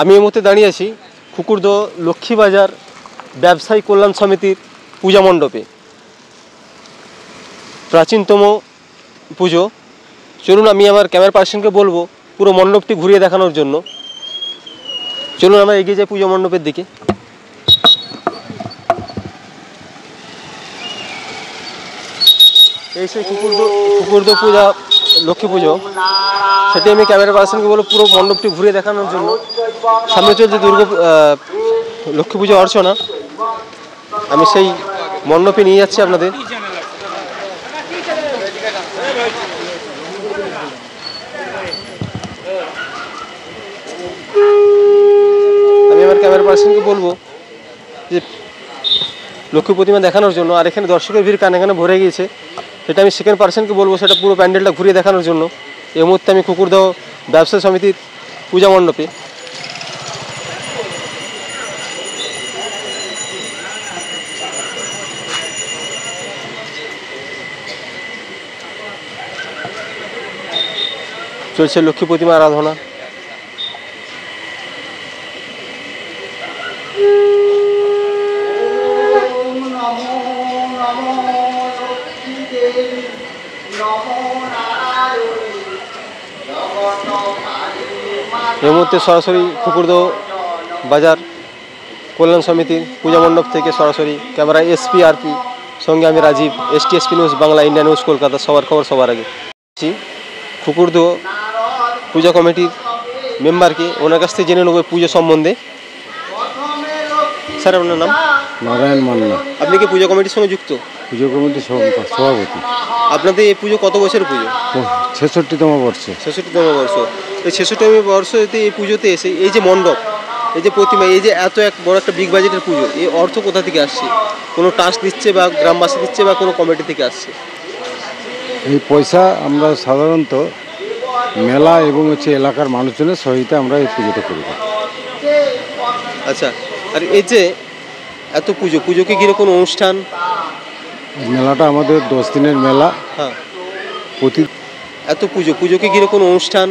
আমি এই মুহূর্তে দাঁড়িয়ে আছি খুকুরদহ লক্ষ্মীবাজার ব্যবসায়ী কল্যাণ সমিতির পূজা মণ্ডপে। প্রাচীনতম পুজো। চলুন আমি আমার ক্যামেরা পার্সনকে বলবো পুরো মণ্ডপটি ঘুরিয়ে দেখানোর জন্য। চলুন আমরা এগিয়ে যাই পূজা মণ্ডপের দিকে। এই সেই খুকুরদহ পূজা লক্ষ্মী পুজো, সেটি আমি ক্যামেরা পার্সনকে বলবো পুরো মণ্ডপটি ঘুরিয়ে দেখানোর জন্য। সামনে চলছে লক্ষ্মী পুজো অর্চনা, আমি সেই মণ্ডপে নিয়ে যাচ্ছি আপনাদের। আমি আমার ক্যামেরা পার্সনকে বলবো যে লক্ষ্মী প্রতিমা দেখানোর জন্য। আর এখানে দর্শকের ভিড় কানে ভরে গিয়েছে, সেটা আমি সেকেন্ড পার্সনকে বলবো সেটা পুরো প্যান্ডেলটা ঘুরিয়ে দেখানোর জন্য। এই মুহূর্তে আমি খুকুরদহ ব্যবসায়ী সমিতির পূজা মণ্ডপে। চলছে লক্ষ্মী প্রতিমা আরাধনা। এই মুহূর্তে সরাসরি খুকুরদহ বাজার কল্যাণ সমিতির পূজা মণ্ডপ থেকে সরাসরি ক্যামেরা SPRP সঙ্গে আমি Rajib, STSP news Bangla, India news Kolkata, সবার খবর সবার আগে। খুকুরদহ পূজা কমিটির মেম্বারকে, ওনার কাছ থেকে জেনে নেব পুজো সম্বন্ধে। স্যার আপনার নাম? নারায়ণ মান্না। আপনি কি পূজা কমিটির সঙ্গে যুক্ত? পুজো কমিটির সভাপতি। আপনাদের এই পুজো কত বছরের পুজো? 66তম বর্ষ। 66তম বর্ষ। এই 66তম বর্ষতে এই পুজোতে এসে এই যে মণ্ডপ, এই যে প্রতিমা, এই যে এত বড় একটা বিগ বাজেটের পুজো, এই অর্থ কোথা থেকে আসছে? কোনো ট্রাস্ট দিচ্ছে বা গ্রামবাসী দিচ্ছে বা কোনো কমিটি থেকে আসছে? এই পয়সা আমরা সাধারণত মেলা এবং এলাকার মানুষজনের সহায়তা আমরা এই পুজোটা করি। আচ্ছা, আর এই যে এত পুজোকে ঘিরে কোনো অনুষ্ঠান? মেলাটা আমাদের 10 দিনের মেলা। হ্যাঁ। এত পুজোকে ঘিরে কোনো অনুষ্ঠান?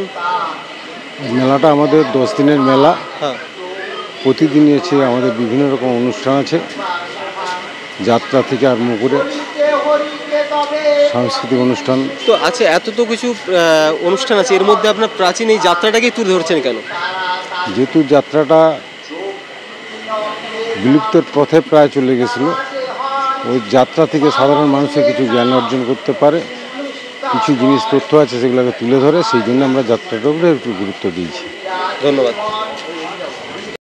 মেলাটা আমাদের 10 দিনের মেলা। হ্যাঁ। প্রতিদিনই আমাদের বিভিন্ন রকম অনুষ্ঠান আছে, যাত্রা থেকে আরম্ভ করে সাংস্কৃতিক অনুষ্ঠান তো আছে। এত তো কিছু অনুষ্ঠান আছে, এর মধ্যে আপনার প্রাচীন এই যাত্রাটাকেই তুলে ধরছেন কেন? যেহেতু যাত্রাটা বিলুপ্তের পথে প্রায় চলে গেছিল, ওই যাত্রা থেকে সাধারণ মানুষের কিছু জ্ঞান অর্জন করতে পারে, কিছু জিনিস তথ্য আছে সেগুলোকে তুলে ধরে, সেই জন্য আমরা যাত্রাটার উপরে একটু গুরুত্ব দিয়েছি। ধন্যবাদ।